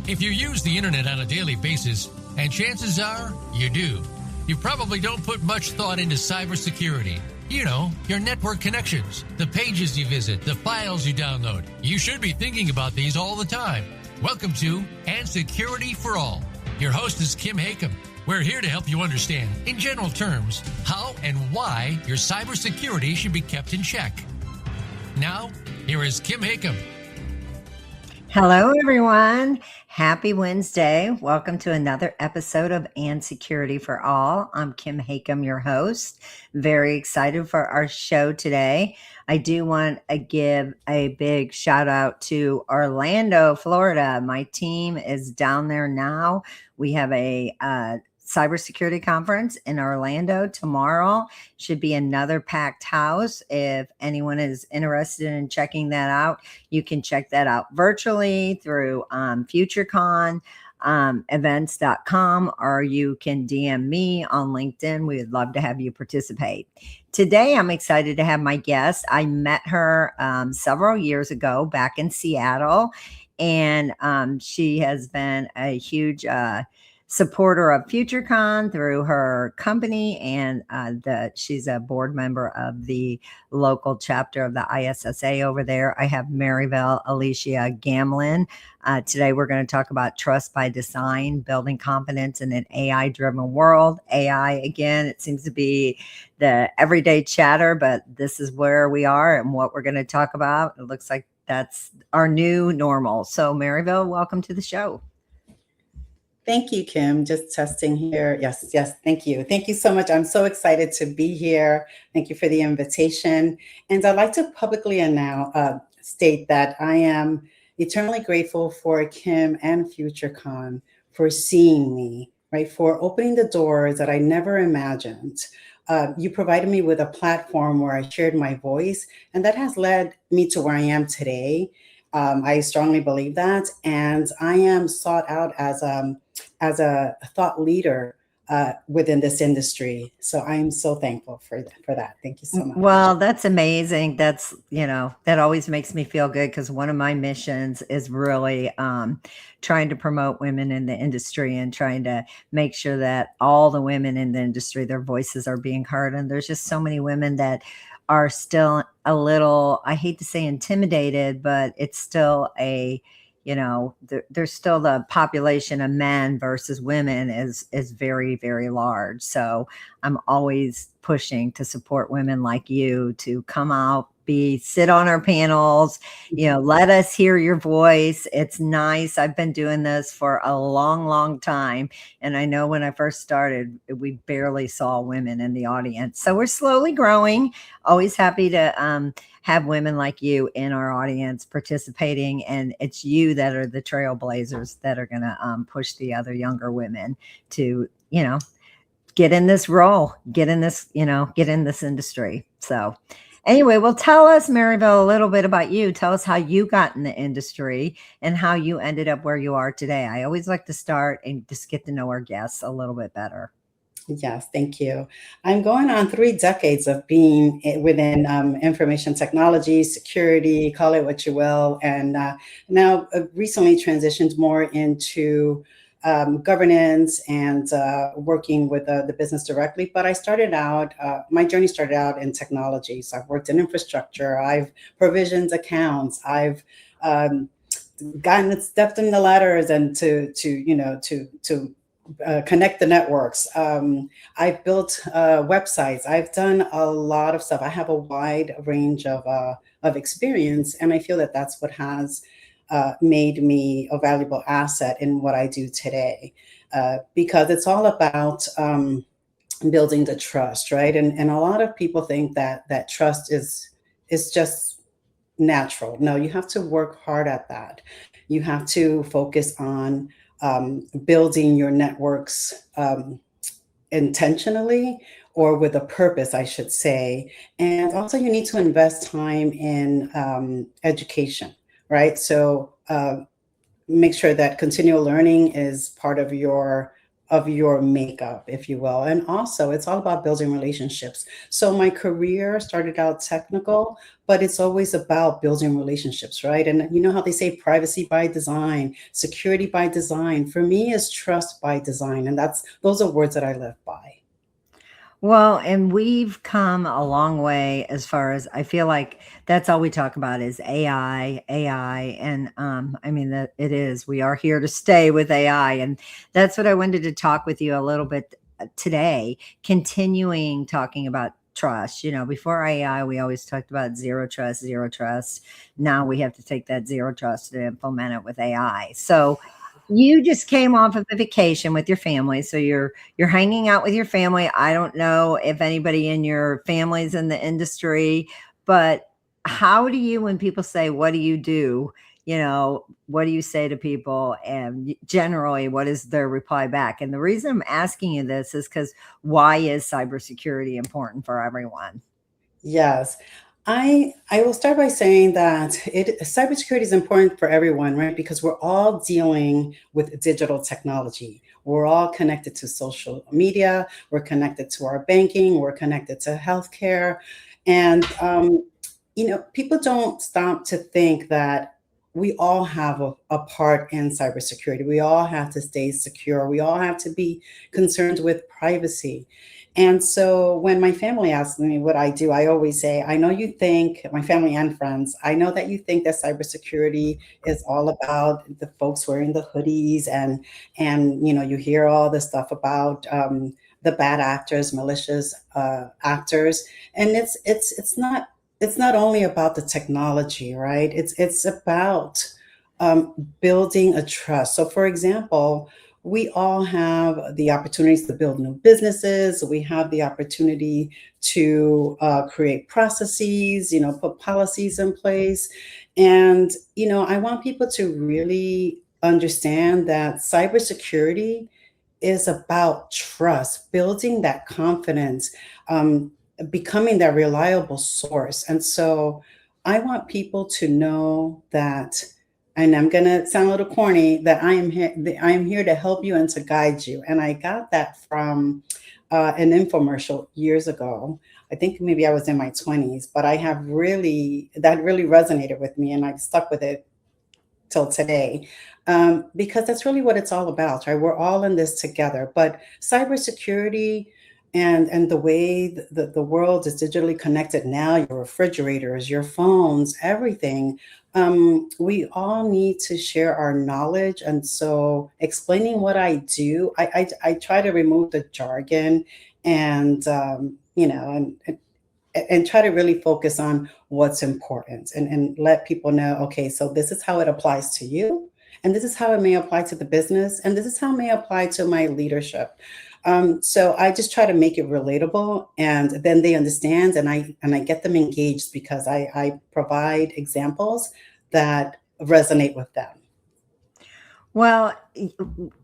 If you use the internet on a daily basis, and chances are you do, you probably don't put much thought into cybersecurity. You know, your network connections, the pages you visit, the files you download. You should be thinking about these all the time. Welcome to And Security for All. Your host is Kim Hakim. We're here to help you understand, in general terms, how and why your cybersecurity should be kept in check. Now, here is Kim Hakim. Hello, everyone. Happy Wednesday. Welcome to another episode of And Security for All. I'm Kim Hakim, your host. Very excited for our show today. I do want to give a big shout out to Orlando, Florida. My team is down there now. We have a cybersecurity conference in Orlando tomorrow. Should be another packed house. If anyone is interested in checking that out, you can check that out virtually through FutureCon events.com, or you can DM me on LinkedIn. We would love to have you participate. Today, I'm excited to have my guest. I met her several years ago back in Seattle, and she has been a huge supporter of FutureCon through her company, and she's a board member of the local chapter of the ISSA over there. I have Marivell Alicea-Gamlin. Today, we're going to talk about trust by design, building confidence in an AI-driven world. AI, again, it seems to be the everyday chatter, but this is where we are and what we're going to talk about. It looks like that's our new normal. So, Marivell, welcome to the show. Thank you, Kim. Just testing here. Yes. Thank you. Thank you so much. I'm so excited to be here. Thank you for the invitation. And I'd like to publicly state that I am eternally grateful for Kim and FutureCon for seeing me, right? For opening the doors that I never imagined. You provided me with a platform where I shared my voice, and that has led me to where I am today. I strongly believe that, and I am sought out as a thought leader within this industry. So I'm so thankful for that. Thank you so much. Well, that's amazing. That's, that always makes me feel good, because one of my missions is really trying to promote women in the industry and trying to make sure that all the women in the industry, their voices are being heard. And there's just so many women that are still a little, I hate to say intimidated, but it's still there's still the population of men versus women is very, very large. So I'm always pushing to support women like you to come out, sit on our panels, let us hear your voice. It's nice. I've been doing this for a long, long time. And I know when I first started, we barely saw women in the audience. So we're slowly growing. Always happy to have women like you in our audience participating. And it's you that are the trailblazers that are going to push the other younger women to, get in this role, get in this industry. So anyway, well, tell us, Marivell, a little bit about you. Tell us how you got in the industry and how you ended up where you are today. I always like to start and just get to know our guests a little bit better. Yes, thank you. I'm going on 3 decades of being within information technology, security, call it what you will, and now recently transitioned more into governance and working with the business directly. But I started out, my journey started out in technology. So I've worked in infrastructure, I've provisioned accounts, I've stepped in the ladders and to connect the networks. I've built websites. I've done a lot of stuff. I have a wide range of experience, and I feel that that's what has made me a valuable asset in what I do today, because it's all about building the trust, right? And a lot of people think that trust is just natural. No, you have to work hard at that. You have to focus on building your networks intentionally, or with a purpose, I should say. And also you need to invest time in education, right? So make sure that continual learning is part of your of your makeup, if you will. And also, it's all about building relationships. So my career started out technical, but it's always about building relationships, right? And you know how they say privacy by design, security by design. For me, is trust by design, and those are words that I live by. Well, and we've come a long way as far as I feel like that's all we talk about is AI, AI. And I mean that it is. We are here to stay with AI. And that's what I wanted to talk with you a little bit today, continuing talking about trust. You know, before AI, we always talked about zero trust, zero trust. Now we have to take that zero trust and implement it with AI. So you just came off of a vacation with your family. So you're hanging out with your family. I don't know if anybody in your family's in the industry, but how do you, when people say, what do you do? You know, what do you say to people? And generally, what is their reply back? And the reason I'm asking you this is because why is cybersecurity important for everyone? Yes. I will start by saying that cybersecurity is important for everyone, right? Because we're all dealing with digital technology. We're all connected to social media. We're connected to our banking. We're connected to healthcare, and people don't stop to think that we all have a part in cybersecurity. We all have to stay secure. We all have to be concerned with privacy. And so when my family asks me what I do, I always say, I know you think, my family and friends, I know that you think that cybersecurity is all about the folks wearing the hoodies and you hear all the stuff about the bad actors, malicious actors. And it's not only about the technology, right? It's about building a trust. So, for example, we all have the opportunities to build new businesses. We have the opportunity to create processes, put policies in place. And, I want people to really understand that cybersecurity is about trust, building that confidence, becoming that reliable source. And so I want people to know that, and I'm going to sound a little corny, that I am here to help you and to guide you. And I got that from an infomercial years ago. I think maybe I was in my 20s, but that really resonated with me, and I've stuck with it till today, because that's really what it's all about, right? We're all in this together. But cybersecurity and the way the world is digitally connected now, your refrigerators, your phones, everything, we all need to share our knowledge. And so explaining what I do, I try to remove the jargon and and try to really focus on what's important and let people know, okay, so this is how it applies to you, and this is how it may apply to the business, and this is how it may apply to my leadership. So I just try to make it relatable, and then they understand, and I get them engaged because I provide examples that resonate with them. Well,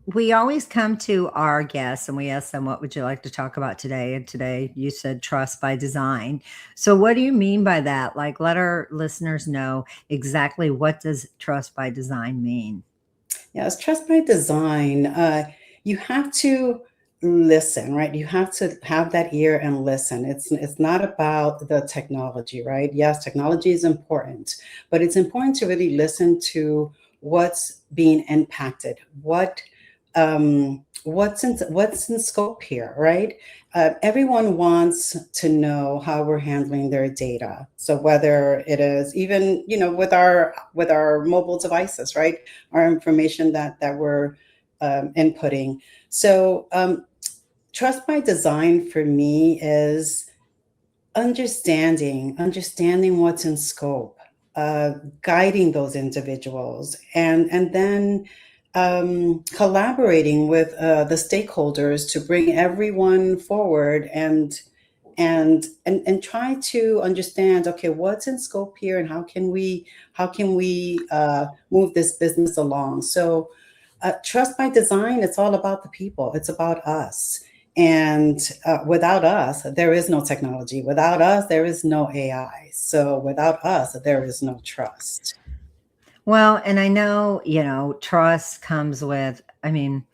we always come to our guests and we ask them, what would you like to talk about today? And today you said trust by design. So what do you mean by that? Like, let our listeners know exactly what does trust by design mean? Yes, trust by design. You have to listen, right? You have to have that ear and listen. It's not about the technology, right? Yes, technology is important, but it's important to really listen to what's being impacted, what's in scope here, right? Everyone wants to know how we're handling their data. So whether it is even, with our mobile devices, right? Our information that we're inputting. So trust by design for me is understanding what's in scope, guiding those individuals, and then collaborating with the stakeholders to bring everyone forward and try to understand, okay, what's in scope here, and how can we move this business along. So trust by design, it's all about the people. It's about us. And without us, there is no technology. Without us, there is no AI. So without us, there is no trust. Well, and I know, trust comes with, I mean,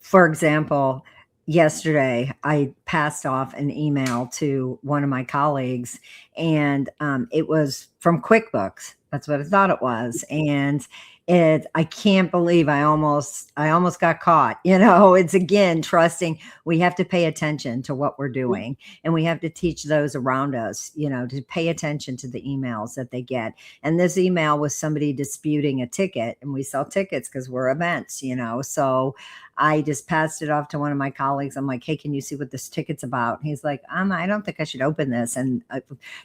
for example, yesterday I passed off an email to one of my colleagues, and it was from QuickBooks. That's what I thought it was, and I can't believe I almost got caught. It's again trusting. We have to pay attention to what we're doing, and we have to teach those around us, to pay attention to the emails that they get. And this email was somebody disputing a ticket, and we sell tickets because we're events, so I just passed it off to one of my colleagues. I'm like, hey, can you see what this ticket's about? And he's like, I don't think I should open this. And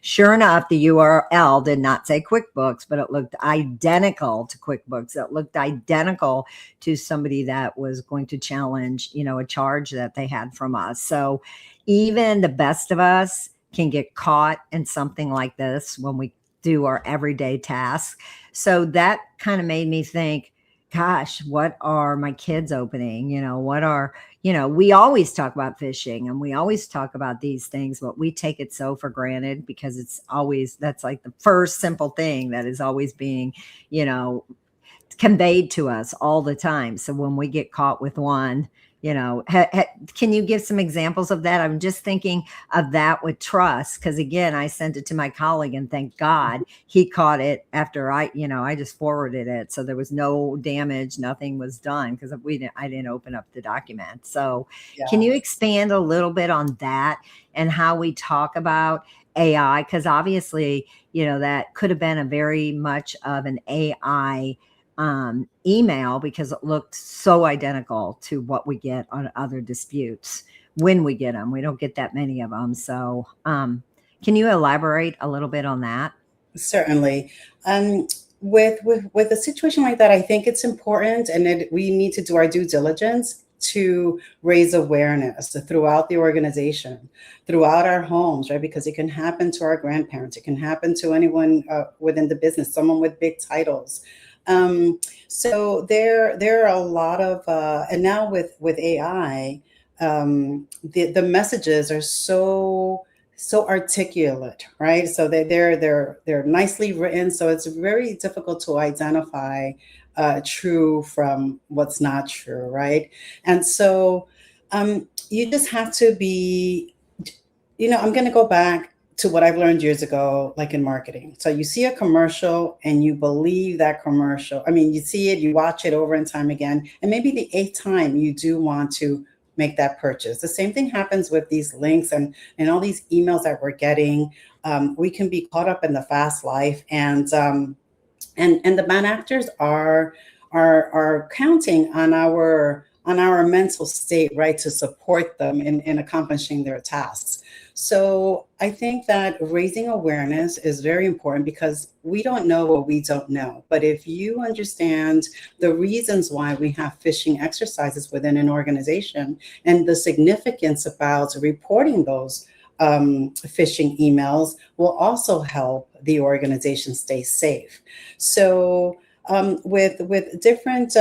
sure enough, the URL did not say QuickBooks, but it looked identical to QuickBooks. It looked identical to somebody that was going to challenge, a charge that they had from us. So even the best of us can get caught in something like this when we do our everyday tasks. So that kind of made me think, gosh, what are my kids opening? We always talk about phishing and we always talk about these things, but we take it so for granted because that's like the first simple thing that is always being, conveyed to us all the time. So when we get caught with one, can you give some examples of that? I'm just thinking of that with trust, because again, I sent it to my colleague and thank God he caught it after I just forwarded it. So there was no damage, nothing was done because I didn't open up the document. So Can you expand a little bit on that and how we talk about AI? Because obviously, that could have been a very much of an AI email because it looked so identical to what we get on other disputes when we get them. We don't get that many of them. So can you elaborate a little bit on that? Certainly. With a situation like that, I think it's important and we need to do our due diligence to raise awareness throughout the organization, throughout our homes, right? Because it can happen to our grandparents. It can happen to anyone within the business, someone with big titles. So there are a lot of, and now with AI, the messages are so articulate, right? So they're nicely written. So it's very difficult to identify true from what's not true, right? And so you just have to be, I'm going to go back to what I've learned years ago, like in marketing. So you see a commercial and you believe that commercial. I mean, you see it, you watch it over and time again, and maybe the 8th time you do want to make that purchase. The same thing happens with these links and all these emails that we're getting. We can be caught up in the fast life, and the bad actors are counting on our mental state, right, to support them in accomplishing their tasks. So I think that raising awareness is very important because we don't know what we don't know. But if you understand the reasons why we have phishing exercises within an organization and the significance about reporting those phishing emails will also help the organization stay safe. So with different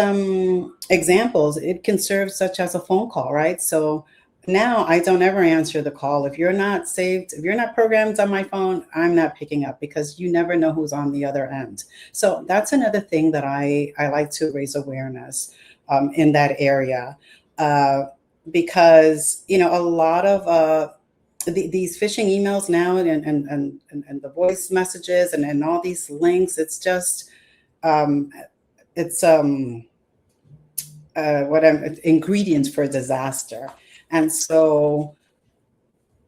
examples, it can serve such as a phone call, right? So now I don't ever answer the call. If you're not saved, if you're not programmed on my phone, I'm not picking up because you never know who's on the other end. So that's another thing that I like to raise awareness in that area because, a lot of these phishing emails now and the voice messages and all these links, it's just, ingredients for disaster. And so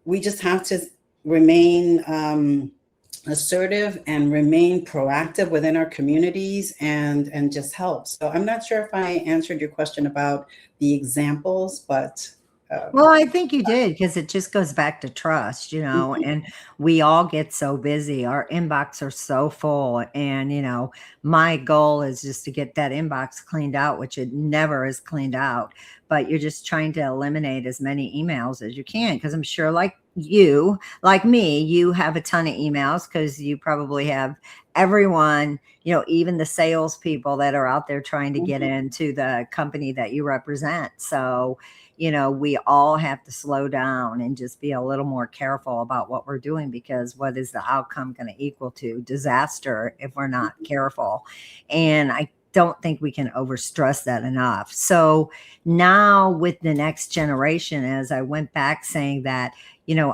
we just have to remain assertive and remain proactive within our communities and just help. So I'm not sure if I answered your question about the examples, but well, I think you did because it just goes back to trust, and we all get so busy. Our inbox are so full. And, my goal is just to get that inbox cleaned out, which it never is cleaned out. But you're just trying to eliminate as many emails as you can because I'm sure like me, you have a ton of emails because you probably have everyone, even the salespeople that are out there trying to get into the company that you represent. So, we all have to slow down and just be a little more careful about what we're doing because what is the outcome going to equal to? Disaster if we're not careful. And I don't think we can overstress that enough. So now with the next generation, as I went back saying that,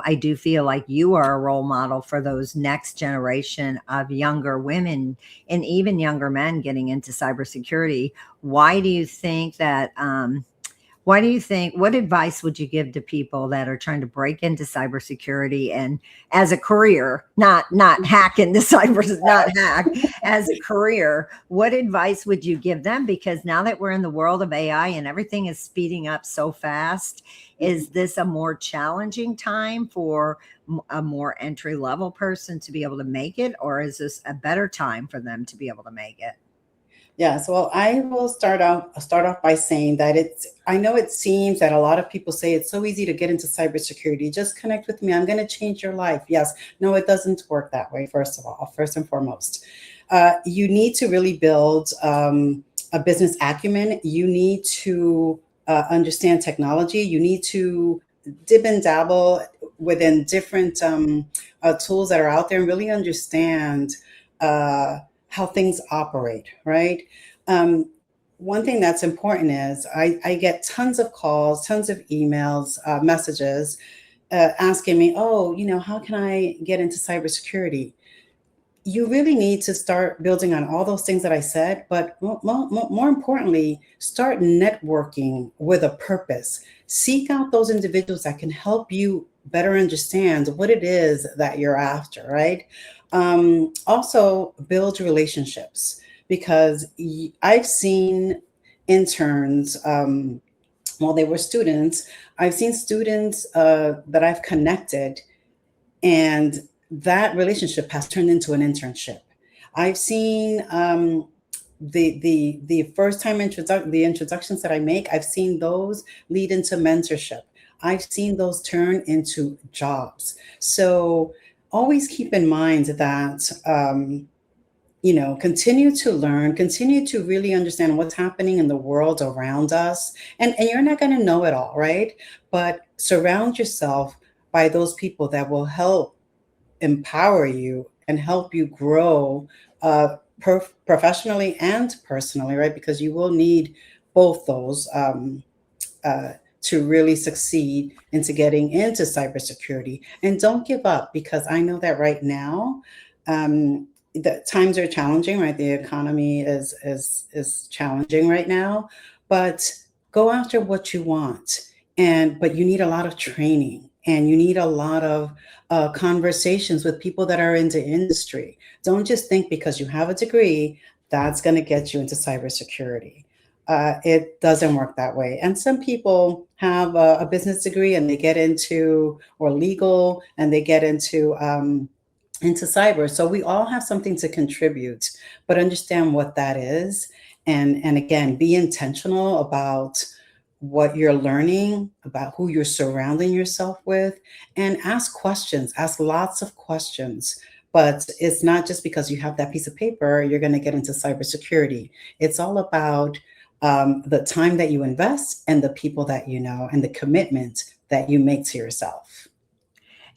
I do feel like you are a role model for those next generation of younger women and even younger men getting into cybersecurity. Why do you think that, what advice would you give to people that are trying to break into cybersecurity and as a career, not hack into cyber, not hack, as a career? What advice would you give them? Because now that we're in the world of AI and everything is speeding up so fast, is this a more challenging time for a more entry level person to be able to make it, or is this a better time for them to be able to make it? Yes, well, I will start off by saying that I know it seems that a lot of people say it's so easy to get into cybersecurity. Just connect with me. I'm going to change your life. Yes. No, it doesn't work that way. First of all, first and foremost, you need to really build a business acumen. You need to understand technology. You need to dib and dabble within different tools that are out there and really understand how things operate, right? One thing that's important is I get tons of calls, tons of emails, messages asking me, oh, how can I get into cybersecurity? You really need to start building on all those things that I said, but more importantly, start networking with a purpose. Seek out those individuals that can help you better understand what it is that you're after, right? Also, build relationships, because I've seen interns, while they were students, I've seen students that I've connected, and that relationship has turned into an internship. I've seen the first time the introductions that I make, I've seen those lead into mentorship. I've seen those turn into jobs. So always keep in mind that continue to learn, continue to really understand what's happening in the world around us. And you're not going to know it all, right? But surround yourself by those people that will help empower you and help you grow professionally and personally, right? Because you will need both those to really succeed into getting into cybersecurity. And don't give up, because I know that right now, the times are challenging, right? The economy is challenging right now, but go after what you want. But you need a lot of training, and you need a lot of conversations with people that are into industry. Don't just think because you have a degree, that's going to get you into cybersecurity. It doesn't work that way. And some people have a business degree and they get into, or legal, and they get into cyber. So we all have something to contribute, but understand what that is. And again, be intentional about what you're learning, about who you're surrounding yourself with, and ask questions, ask lots of questions. But it's not just because you have that piece of paper, you're going to get into cybersecurity. It's all about the time that you invest and the people that you know and the commitment that you make to yourself.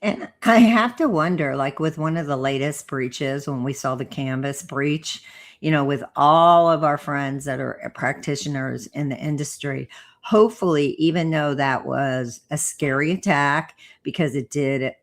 And I have to wonder, like with one of the latest breaches, when we saw the Canvas breach, with all of our friends that are practitioners in the industry, hopefully, even though that was a scary attack, because it did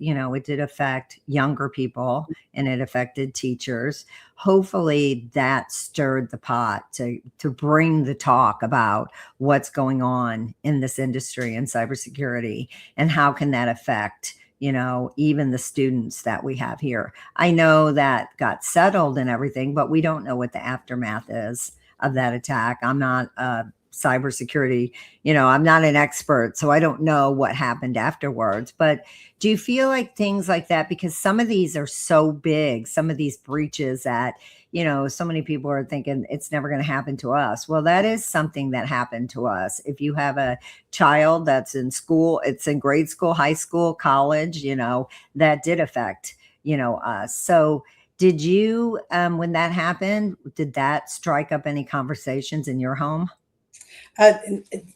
affect younger people and it affected teachers, hopefully that stirred the pot to bring the talk about what's going on in this industry and cybersecurity, and how can that affect even the students that we have here. I know that got settled and everything, but we don't know what the aftermath is of that attack. I'm not a cybersecurity, I'm not an expert, so I don't know what happened afterwards. But do you feel like things like that, because some of these are so big, some of these breaches that, so many people are thinking it's never going to happen to us. Well, that is something that happened to us. If you have a child that's in school, it's in grade school, high school, college, that did affect, us. So did you, when that happened, did that strike up any conversations in your home?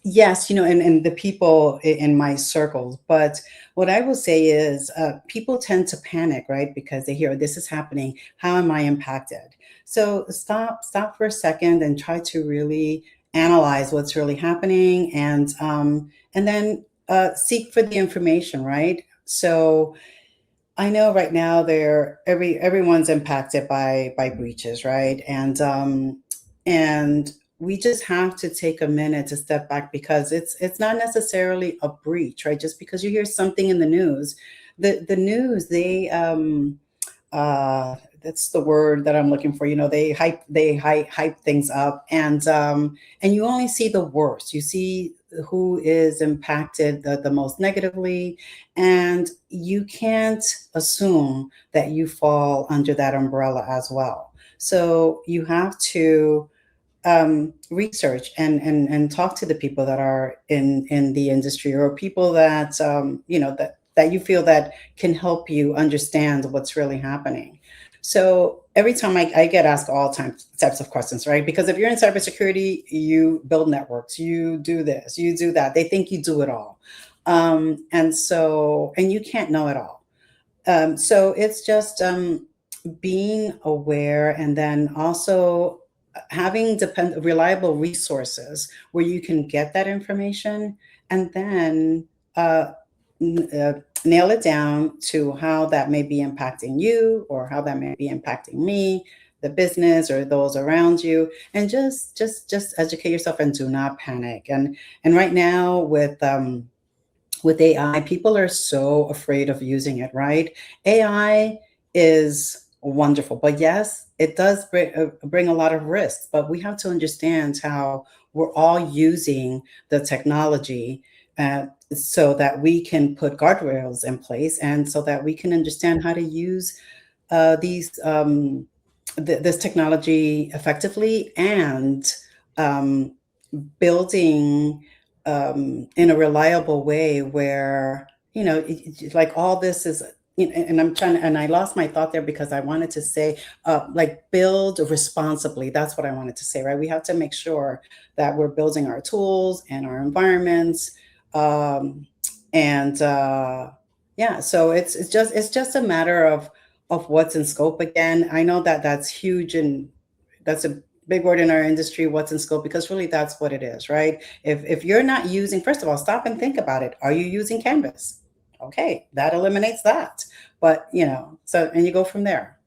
Yes, and the people in my circles. But what I will say is, people tend to panic, right? Because they hear, this is happening. How am I impacted? So stop for a second and try to really analyze what's really happening, and then seek for the information, right? So I know right now everyone's impacted by breaches, right? And we just have to take a minute to step back, because it's not necessarily a breach, right? Just because you hear something in the news, the news, that's the word that I'm looking for. They hype things up, and you only see the worst. You see who is impacted the most negatively, and you can't assume that you fall under that umbrella as well. So you have to research and talk to the people that are in the industry, or people that that you feel that can help you understand what's really happening. So every time I get asked all types of questions, right? Because if you're in cybersecurity, you build networks, you do this, you do that. They think you do it all, and you can't know it all. So it's just being aware, and then also having reliable resources where you can get that information, and then uh, nail it down to how that may be impacting you, or how that may be impacting me, the business, or those around you, and just educate yourself and do not panic. And right now with AI, people are so afraid of using it, right? AI is wonderful, but yes, it does bring a lot of risks. But we have to understand how we're all using the technology, so that we can put guardrails in place, and so that we can understand how to use this technology effectively, and um, building in a reliable way, where like all this is. And and I lost my thought there, because I wanted to say, like, build responsibly. That's what I wanted to say, right? We have to make sure that we're building our tools and our environments, and yeah. So it's just a matter of what's in scope. Again, I know that that's huge, and that's a big word in our industry, what's in scope, because really that's what it is, right? If you're not using, first of all, stop and think about it. Are you using Canvas? Okay, that eliminates that. But so, and you go from there.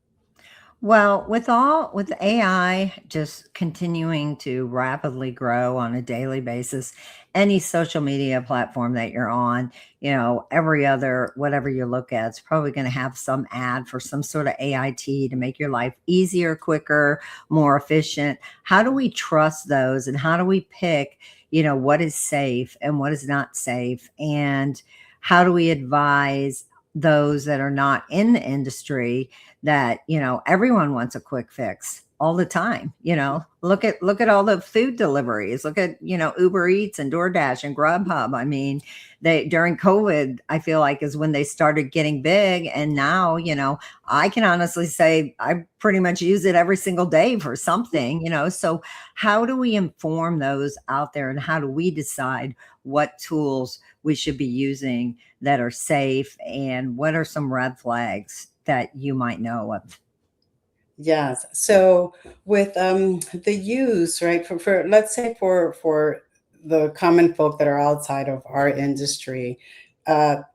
Well, with AI just continuing to rapidly grow on a daily basis, any social media platform that you're on, every other whatever you look at, it's probably going to have some ad for some sort of AIT to make your life easier, quicker, more efficient. How do we trust those, and how do we pick, what is safe and what is not safe? And how do we advise those that are not in the industry, that everyone wants a quick fix all the time? Look at all the food deliveries. Look at Uber Eats and DoorDash and Grubhub. I mean, they, during COVID, I feel like, is when they started getting big, and now I can honestly say I pretty much use it every single day for something. So how do we inform those out there, and how do we decide what tools we should be using that are safe, and what are some red flags that you might know of? Yes. So with the use, right, for let's say for the common folk that are outside of our industry,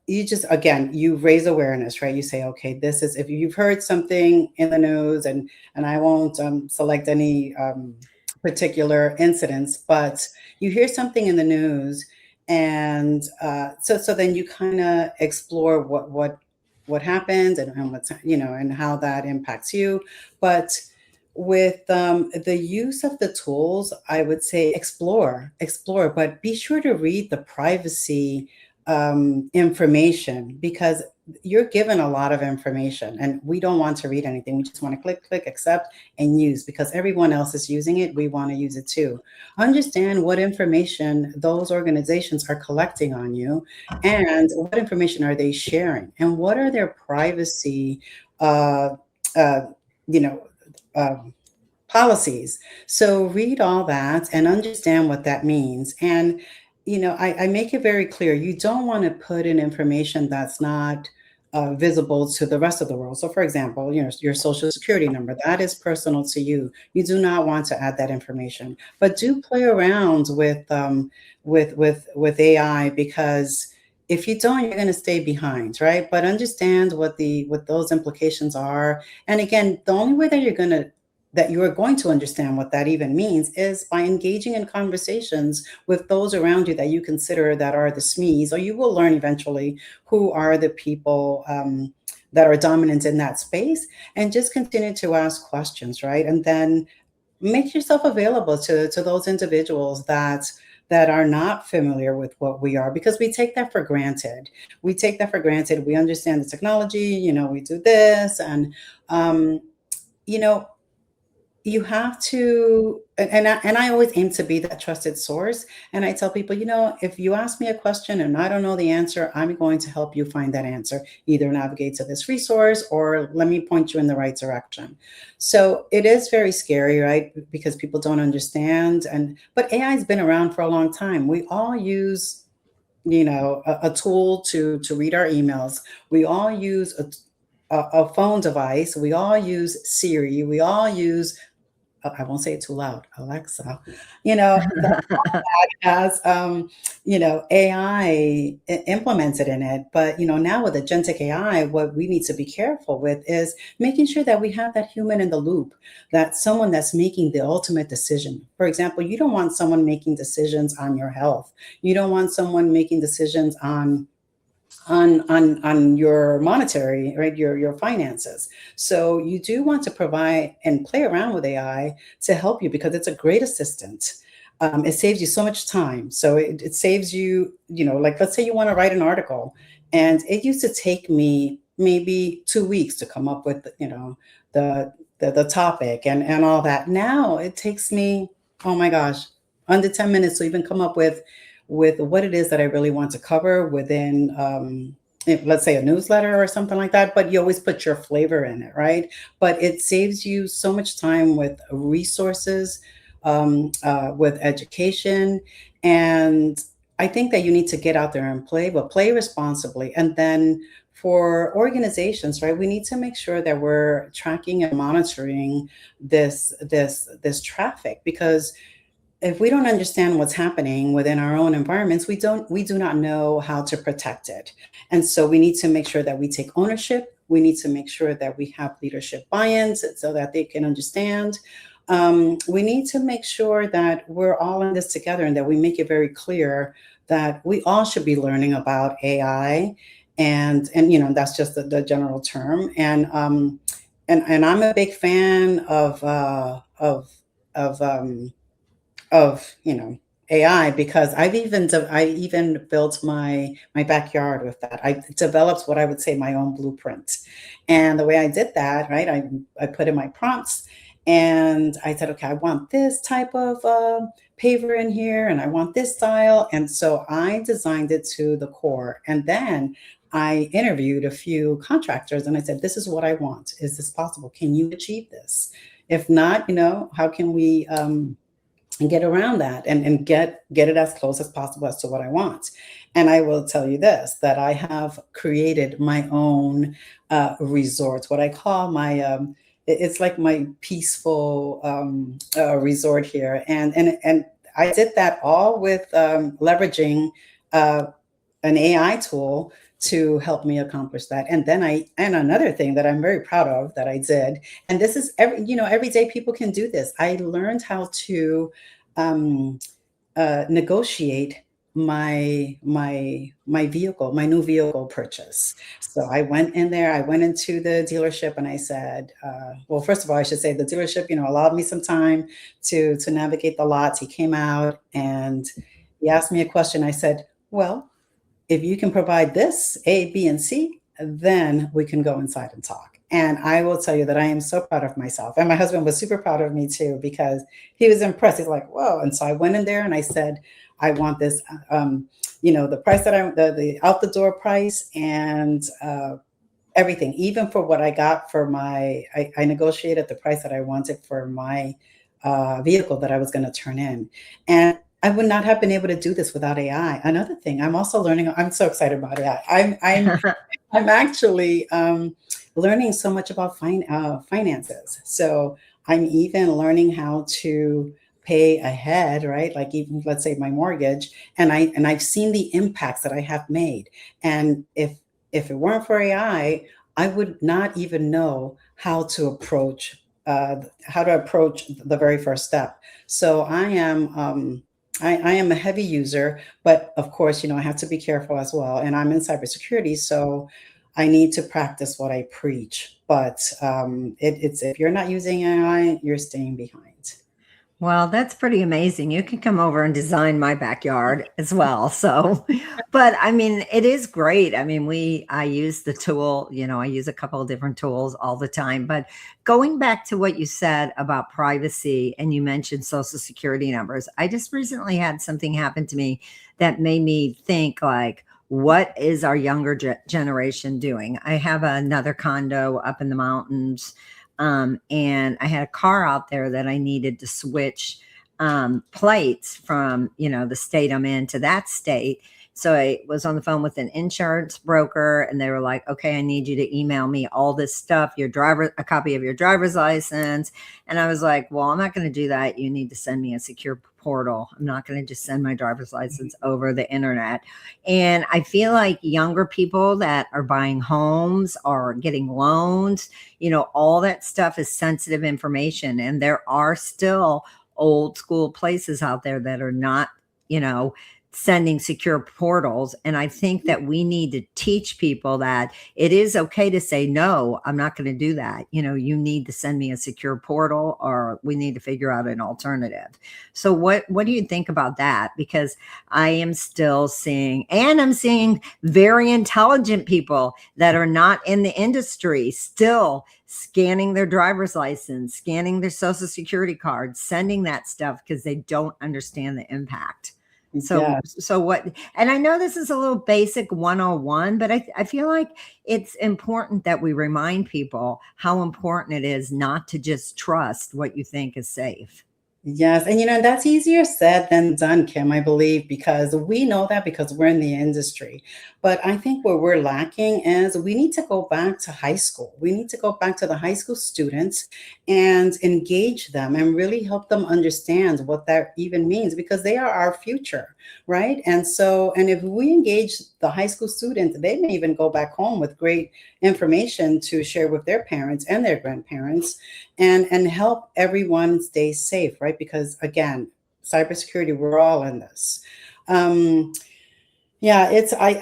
you just, again, you raise awareness, right? You say, okay, this is, if you've heard something in the news, and I won't select any particular incidents, but you hear something in the news, and so then you kind of explore what happened, and what's, and how that impacts you. But with the use of the tools, I would say explore, but be sure to read the privacy information, because you're given a lot of information, and we don't want to read anything. We just want to click, accept, and use, because everyone else is using it. We want to use it too. Understand what information those organizations are collecting on you, and what information are they sharing, and what are their privacy uh, uh, you know um, policies. So read all that and understand what that means. And, I make it very clear, you don't want to put in information that's not visible to the rest of the world. So for example, your social security number, that is personal to you. You do not want to add that information, but do play around with AI, because if you don't, you're going to stay behind, right? But understand what those implications are. And again, the only way that you are going to understand what that even means is by engaging in conversations with those around you that you consider that are the SMEs, or you will learn eventually who are the people that are dominant in that space, and just continue to ask questions, right? And then make yourself available to those individuals that are not familiar with what we are, because we take that for granted. We take that for granted. We understand the technology, we do this, and you know, you have to, and I always aim to be that trusted source. And I tell people, if you ask me a question and I don't know the answer, I'm going to help you find that answer. Either navigate to this resource or let me point you in the right direction. So it is very scary, right? Because people don't understand. But AI has been around for a long time. We all use, a tool to read our emails. We all use a phone device. We all use Siri. We all use, I won't say it too loud, Alexa, that has, AI implemented in it. But, now with agentic AI, what we need to be careful with is making sure that we have that human in the loop, that someone that's making the ultimate decision. For example, you don't want someone making decisions on your health. You don't want someone making decisions on your monetary, right, your finances. So you do want to provide and play around with AI to help you, because it's a great assistant. It saves you so much time. So it saves you, like, let's say you want to write an article, and it used to take me maybe 2 weeks to come up with, the topic and all that. Now it takes me, oh my gosh, under 10 minutes to even come up with what it is that I really want to cover within, let's say, a newsletter or something like that. But you always put your flavor in it, right? But it saves you so much time with resources, with education. And I think that you need to get out there and play, but play responsibly. And then for organizations, right, we need to make sure that we're tracking and monitoring this traffic, because if we don't understand what's happening within our own environments, we do not know how to protect it. And so we need to make sure that we take ownership. We need to make sure that we have leadership buy-ins so that they can understand. We need to make sure that we're all in this together, and that we make it very clear that we all should be learning about AI. And that's just the general term. And I'm a big fan of AI, because I even built my backyard with that. I developed what I would say my own blueprint. And the way I did that, right, I put in my prompts, and I said, okay, I want this type of paver in here, and I want this style. And so I designed it to the core. And then I interviewed a few contractors, and I said, this is what I want. Is this possible? Can you achieve this? If not, how can we get around that and get it as close as possible as to what I want? And I will tell you this, that I have created my own resorts, what I call my, it's like my peaceful resort here. And I did that all with leveraging an AI tool to help me accomplish that. And then and another thing that I'm very proud of that I did, and this is every day people can do this. I learned how to negotiate my vehicle, my new vehicle purchase. So I went into the dealership, and I said, well, first of all, I should say the dealership, allowed me some time to navigate the lots. He came out and he asked me a question. I said, well, if you can provide this, A, B, and C, then we can go inside and talk. And I will tell you that I am so proud of myself. And my husband was super proud of me too, because he was impressed. He's like, whoa. And so I went in there and I said, I want this, the price that the out the door price, and everything, even for what I got for I negotiated the price that I wanted for my vehicle that I was going to turn in. And I would not have been able to do this without AI. Another thing, I'm also learning, I'm so excited about AI. I'm actually learning so much about finances. So I'm even learning how to pay ahead, right? Like even let's say my mortgage, and I've seen the impacts that I have made. And if it weren't for AI, I would not even know how to approach the very first step. So I am a heavy user, but of course, I have to be careful as well. And I'm in cybersecurity, so I need to practice what I preach. But it's if you're not using AI, you're staying behind. Well, that's pretty amazing. You can come over and design my backyard as well. So, but I mean, it is great. I mean, I use the tool, I use a couple of different tools all the time. But going back to what you said about privacy and you mentioned social security numbers, I just recently had something happen to me that made me think like, what is our younger generation doing? I have another condo up in the mountains. And I had a car out there that I needed to switch plates from, the state I'm in to that state. So I was on the phone with an insurance broker and they were like, okay, I need you to email me all this stuff, a copy of your driver's license. And I was like, well, I'm not going to do that. You need to send me a secure portal. I'm not going to just send my driver's license over the internet. And I feel like younger people that are buying homes or getting loans, all that stuff is sensitive information. And there are still old school places out there that are not, sending secure portals. And I think that we need to teach people that it is okay to say, no, I'm not going to do that. You need to send me a secure portal or we need to figure out an alternative. So what do you think about that? Because I am still seeing, and I'm seeing very intelligent people that are not in the industry still scanning their driver's license, scanning their social security card, sending that stuff because they don't understand the impact. So what, and I know this is a little basic 101, but I feel like it's important that we remind people how important it is not to just trust what you think is safe. Yes. And that's easier said than done, Kim, I believe, because we know that because we're in the industry. But I think what we're lacking is we need to go back to high school. We need to go back to the high school students and engage them and really help them understand what that even means because they are our future, right? And if we engage the high school students, they may even go back home with great information to share with their parents and their grandparents and help everyone stay safe, right? Because again, cybersecurity, we're all in this. I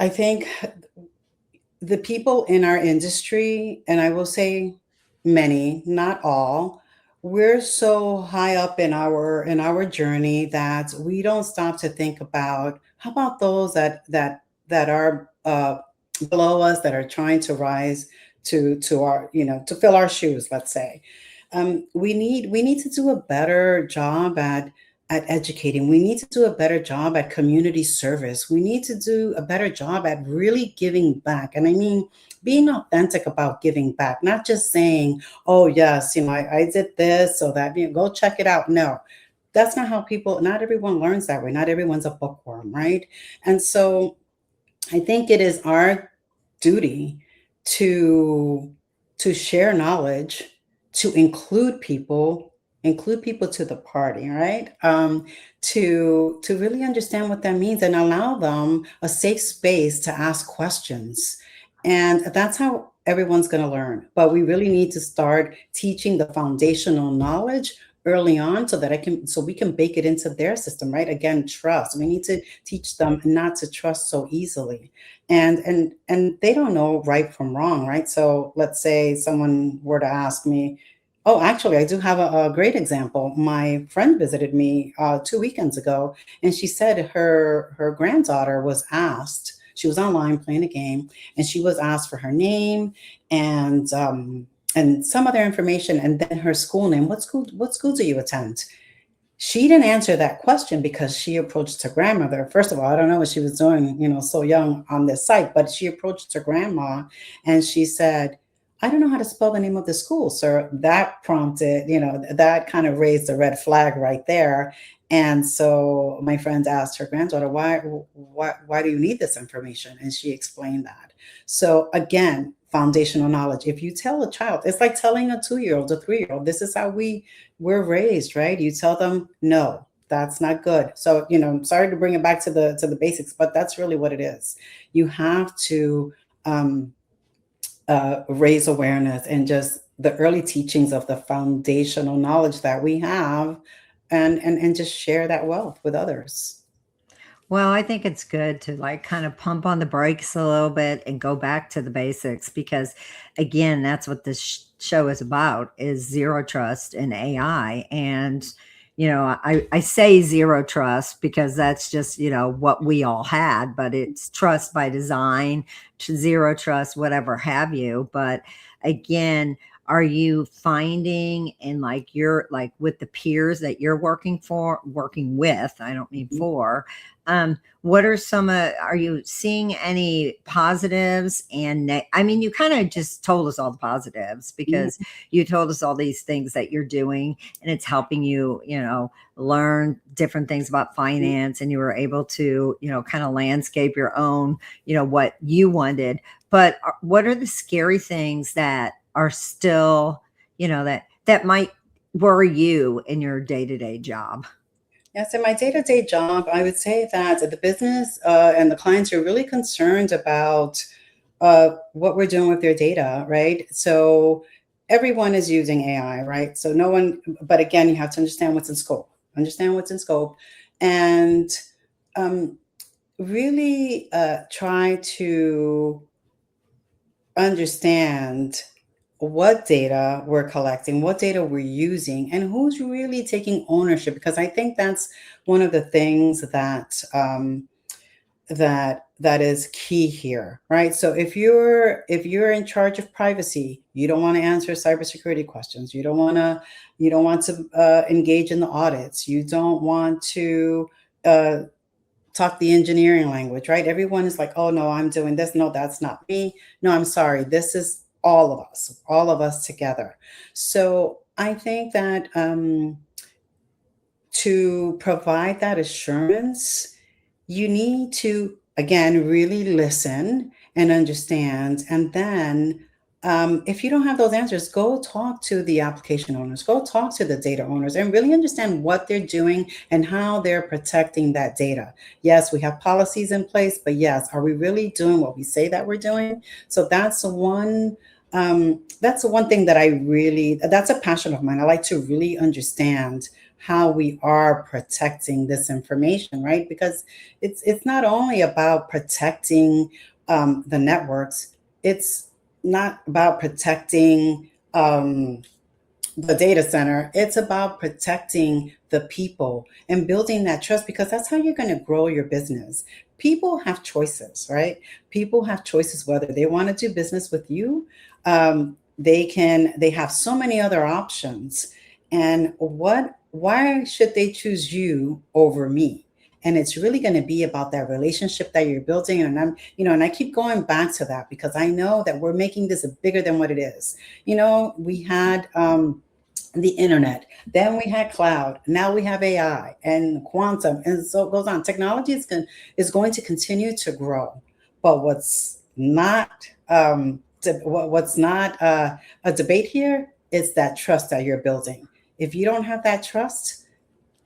think the people in our industry, and I will say many, not all, we're so high up in our journey that we don't stop to think about how about those that are below us that are trying to rise to our to fill our shoes, let's say. We need to do a better job at educating. We need to do a better job at community service. We need to do a better job at really giving back. And I mean, being authentic about giving back, not just saying, oh, yes, I did this so that, go check it out. No, that's not how not everyone learns that way. Not everyone's a bookworm, right? And so I think it is our duty to share knowledge, to include people to the party, right? To really understand what that means and allow them a safe space to ask questions. And that's how everyone's going to learn. But we really need to start teaching the foundational knowledge early on so we can bake it into their system, right? Again, trust. We need to teach them not to trust so easily. And they don't know right from wrong, right? So let's say someone were to ask me, oh, actually, I do have a great example. My friend visited me 2 weekends ago, and she said her granddaughter was asked, she was online playing a game, and she was asked for her name and some other information, and then her school name. What school do you attend? she didn't answer that question because she approached her grandmother. First of all, I don't know what she was doing, so young on this site, but she approached her grandma and she said, I don't know how to spell the name of the school, sir. That prompted, that kind of raised a red flag right there. And so my friends asked her granddaughter, why do you need this information? And she explained that. So again, foundational knowledge. If you tell a child, it's like telling a 2-year-old, a 3-year-old, this is how we're raised, right? You tell them, no, that's not good. So, I'm sorry to bring it back to the basics, but that's really what it is. You have to raise awareness and just the early teachings of the foundational knowledge that we have, and just share that wealth with others. Well, I think it's good to like kind of pump on the brakes a little bit and go back to the basics because again, that's what this show is about is zero trust in AI. And, I say zero trust because that's just, what we all had, but it's trust by design, to zero trust, whatever have you. But again, are you finding in like like with the peers that you're working with, I don't mean for, what are are you seeing any positives I mean, you kind of just told us all the positives because you told us all these things that you're doing and it's helping you, learn different things about finance and you were able to, kind of landscape your own, what you wanted. But what are the scary things that are still, that might worry you in your day-to-day job? Yes, in my day-to-day job, I would say that the business and the clients are really concerned about what we're doing with their data, right? So everyone is using AI, right? So no one, but again, you have to understand what's in scope, and really try to understand what data we're collecting, what data we're using, and who's really taking ownership. Because I think that's one of the things that is key here, right? So if you're in charge of privacy, you don't want to answer cybersecurity questions. You don't want to engage in the audits. You don't want to uh, talk the engineering language, right? Everyone is like, oh no, I'm doing this. No, that's not me. No, I'm sorry. This is all of us together. So I think that to provide that assurance, you need to, again, really listen and understand. And then, if you don't have those answers, go talk to the application owners, go talk to the data owners, and really understand what they're doing and how they're protecting that data. Yes, we have policies in place, but yes, are we really doing what we say that we're doing? So that's one. That's the one thing that's a passion of mine. I like to really understand how we are protecting this information, right? Because it's not only about protecting the networks, it's not about protecting the data center. It's about protecting the people and building that trust because that's how you're going to grow your business. People have choices, right? People have choices whether they want to do business with you. They have so many other options. And why should they choose you over me? And it's really going to be about that relationship that you're building. And I keep going back to that because I know that we're making this bigger than what it is. We had the internet, then we had cloud, now we have AI and quantum, and so it goes on. Technology is going to continue to grow, but what's not a debate here is that trust that you're building. If you don't have that trust,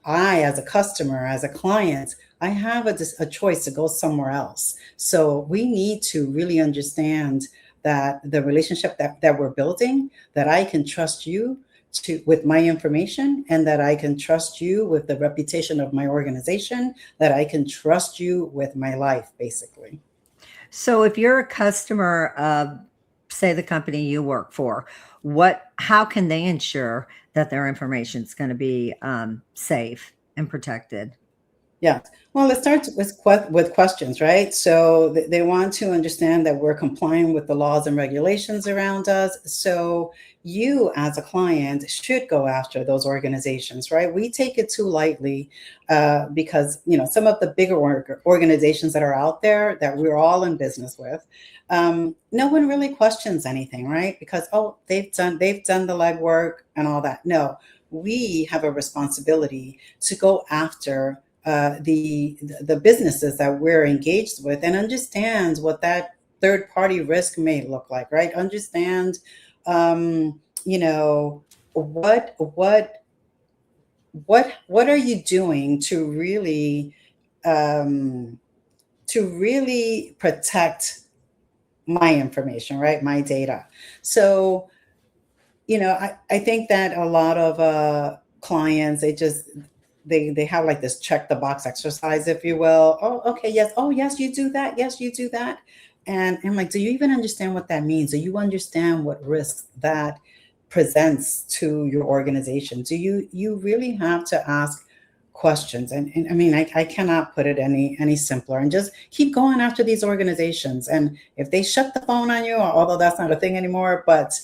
I, as a customer, as a client, I have a choice to go somewhere else. So we need to really understand that the relationship that we're building, that I can trust you with my information, and that I can trust you with the reputation of my organization, that I can trust you with my life, basically. So if you're a customer of, say, the company you work for, how can they ensure that their information is going to be safe and protected? Yeah. Well, it starts with questions, right? So they want to understand that we're complying with the laws and regulations around us. So you, as a client, should go after those organizations, right? We take it too lightly because some of the bigger organizations that are out there that we're all in business with, no one really questions anything, right? Because they've done the legwork and all that. No, we have a responsibility to go after the businesses that we're engaged with and understand what that third party risk may look like, right? Understand, you know, what are you doing um, to really protect my information, right? My data. So I think that a lot of clients, they have like this check the box exercise, if you will. Oh, okay, yes. Oh, yes, you do that. Yes, you do that. And I'm like, do you even understand what that means? Do you understand what risks that presents to your organization? Do you really have to ask questions? And I mean, I cannot put it any simpler. And just keep going after these organizations. And if they shut the phone on you, although that's not a thing anymore, but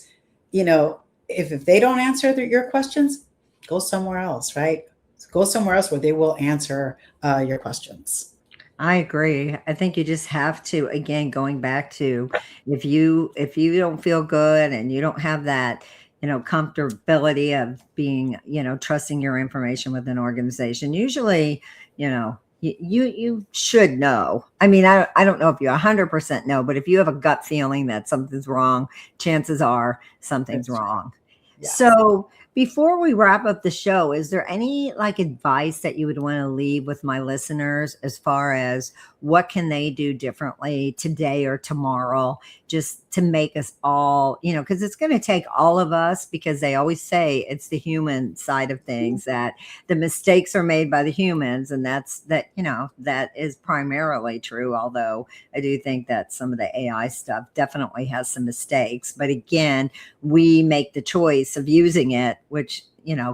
you know, if they don't answer your questions, go somewhere else, right? Go somewhere else where they will answer your questions. I agree. I think you just have to, again, going back to if you don't feel good and you don't have that, comfortability of being, trusting your information with an organization, usually, you should know. I mean, I don't know if you 100% know, but if you have a gut feeling that something's wrong, chances are something's That's true. wrong. Yes. So before we wrap up the show, is there any like advice that you would want to leave with my listeners as far as what can they do differently today or tomorrow just to make us all, because it's going to take all of us, because they always say it's the human side of things that the mistakes are made by the humans, and that is primarily true, although I do think that some of the AI stuff definitely has some mistakes, but again, we make the choice of using it, which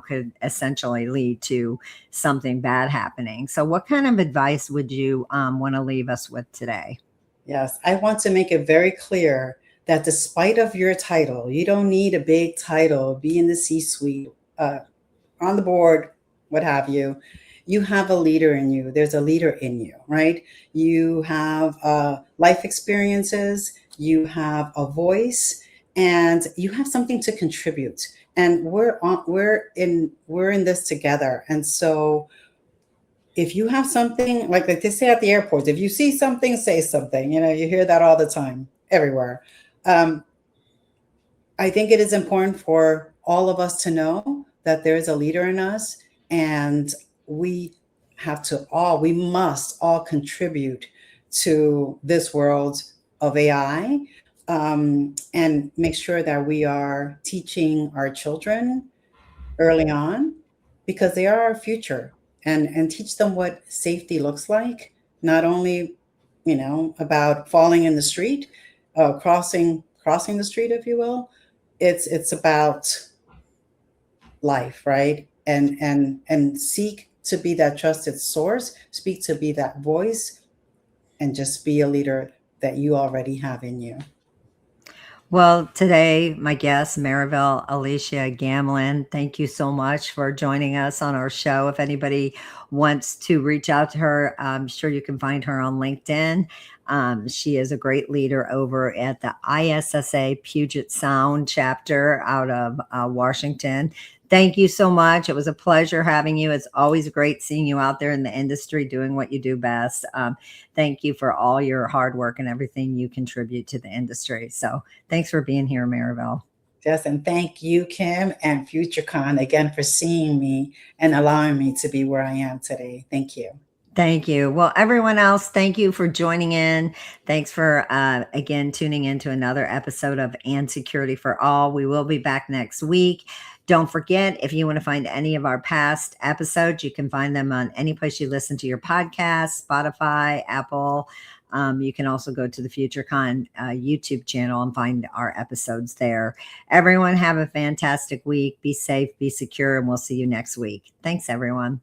could essentially lead to something bad happening. So what kind of advice would you want to leave us with today? Yes. I want to make it very clear that despite of your title, you don't need a big title, be in the C-suite, on the board, what have you. You have a leader in you. There's a leader in you, right? You have life experiences, you have a voice, and you have something to contribute. And we're in this together. And so if you have something like they say at the airports, if you see something, say something. You hear that all the time, everywhere. Um, I think it is important for all of us to know that there is a leader in us, and we we must all contribute to this world of AI, and make sure that we are teaching our children early on because they are our future, and teach them what safety looks like, not only about falling in the street, crossing the street, if you will. It's about life, right? And seek to be that trusted source, speak to be that voice, and just be a leader that you already have in you. Well, today, my guest, Marivell Alicea-Gamlin, thank you so much for joining us on our show. If anybody wants to reach out to her, I'm sure you can find her on LinkedIn. She is a great leader over at the ISSA Puget Sound chapter out of Washington. Thank you so much. It was a pleasure having you. It's always great seeing you out there in the industry doing what you do best. Thank you for all your hard work and everything you contribute to the industry. So thanks for being here, Marivell. Yes, and thank you, Kim and FutureCon, again for seeing me and allowing me to be where I am today. Thank you. Thank you. Well, everyone else, thank you for joining in. Thanks for, again, tuning in to another episode of And Security for All. We will be back next week. Don't forget, if you want to find any of our past episodes, you can find them on any place you listen to your podcast, Spotify, Apple. You can also go to the FutureCon YouTube channel and find our episodes there. Everyone have a fantastic week. Be safe, be secure, and we'll see you next week. Thanks, everyone.